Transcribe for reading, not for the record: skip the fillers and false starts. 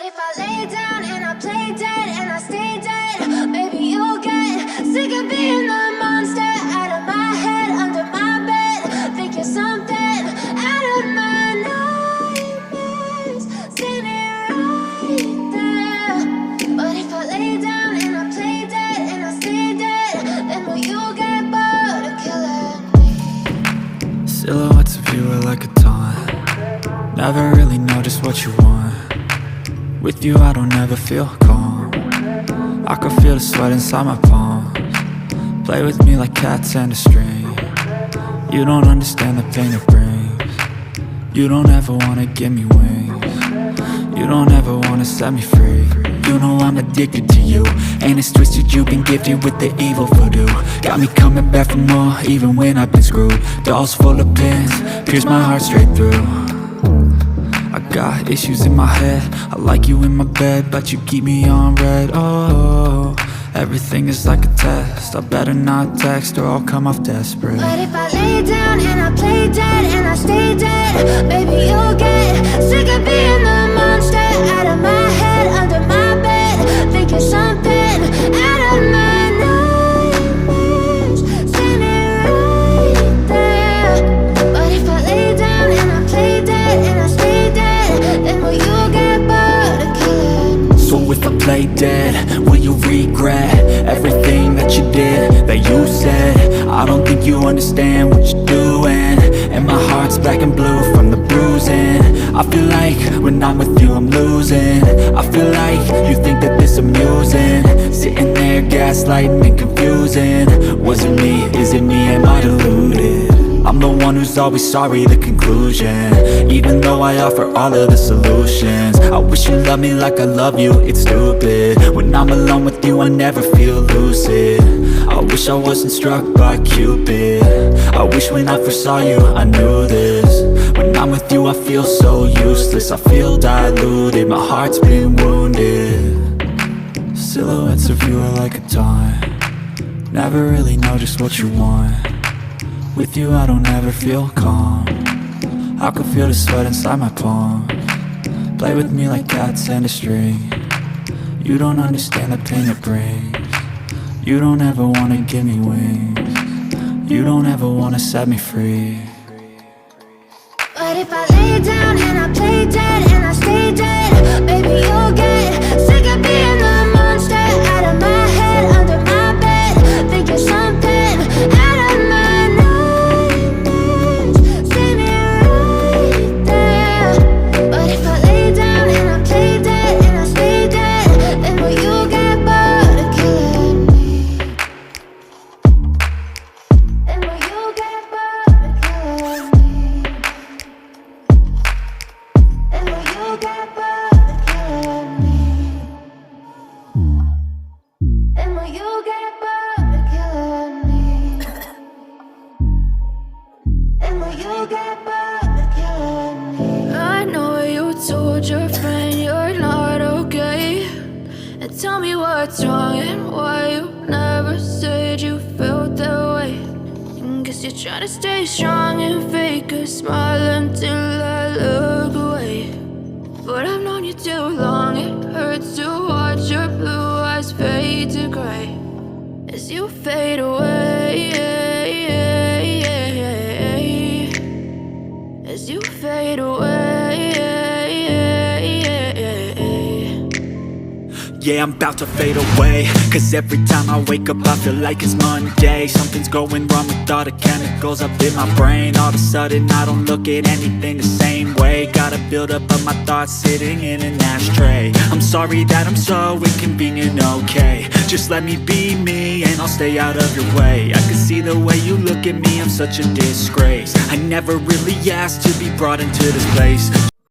if I lay down and I play dead and I stay dead, maybe you'll get sick of being the monster out of my head, under my bed. Think you're something out of my nightmares, standing right there. But if I lay down and I play dead and I stay dead, then will you get bored of killing me? Silhouettes of you are like a taunt. Never really know just what you want. With you I don't ever feel calm. I can feel the sweat inside my palms. Play with me like cats and a string. You don't understand the pain it brings. You don't ever wanna give me wings. You don't ever wanna set me free. You know I'm addicted to you, and it's twisted, you've been gifted with the evil voodoo. Got me coming back for more, even when I've been screwed. Dolls full of pins, pierce my heart straight through. I got issues in my head, I like you in my bed, but you keep me on red. Oh, everything is like a test, I better not text or I'll come off desperate. But if I lay down and I play dead and I stay dead, maybe you'll get sick of being the monster out of my head, under my bed. Think you're something out of my nightmares, standing right there. But if I lay down and I play dead and I stay dead, then will you get bored of killing me? So if I play dead, will you regret everything that you did, that you said? I don't think you understand what you're doing, and my heart's black and blue from the bruising. I feel like when I'm with you I'm losing. I feel like you think that this amusing, sitting there gaslighting and confusing. Was it me? Is it me? Am I deluded? I'm the one who's always sorry, the conclusion, even though I offer all of the solutions. I wish you loved me like I love you, it's stupid. When I'm alone with you I never feel lucid. I wish I wasn't struck by Cupid. I wish when I first saw you I knew this. When I'm with you I feel so useless, I feel diluted, my heart's been wounded. Silhouettes of you are like a taunt. Never really know just what you want. With you I don't ever feel calm. I can feel the sweat inside my palms. Play with me like cats and a string. You don't understand the pain it brings. You don't ever wanna give me wings. You don't ever wanna set me free. But if I lay down and I play dead and I stay dead, maybe you'll get sick of being the monster out of my head, under my bed. Think you're something out of my nightmares, standing right there. But if I lay down and I play dead and I stay dead, then will you get bored of killing me? Then will you get bored of killing me? And will you get bored of killing me? And will you get bored of killing me? And will you get bored of killing me? I know you told your friend you're not okay, and tell me what's wrong and why you never said you felt that way. And guess you're trying to stay strong and fake a smile until I look away. But I've known you too long, it hurts to watch your blue eyes fade to gray as you fade away, as you fade away. Yeah, I'm about to fade away, cause every time I wake up I feel like it's Monday. Something's going wrong with all the chemicals up in my brain. All of a sudden I don't look at anything the same way. Got a build up of my thoughts sitting in an ashtray. I'm sorry that I'm so inconvenient, okay. Just let me be me and I'll stay out of your way. I can see the way you look at me, I'm such a disgrace. I never really asked to be brought into this place.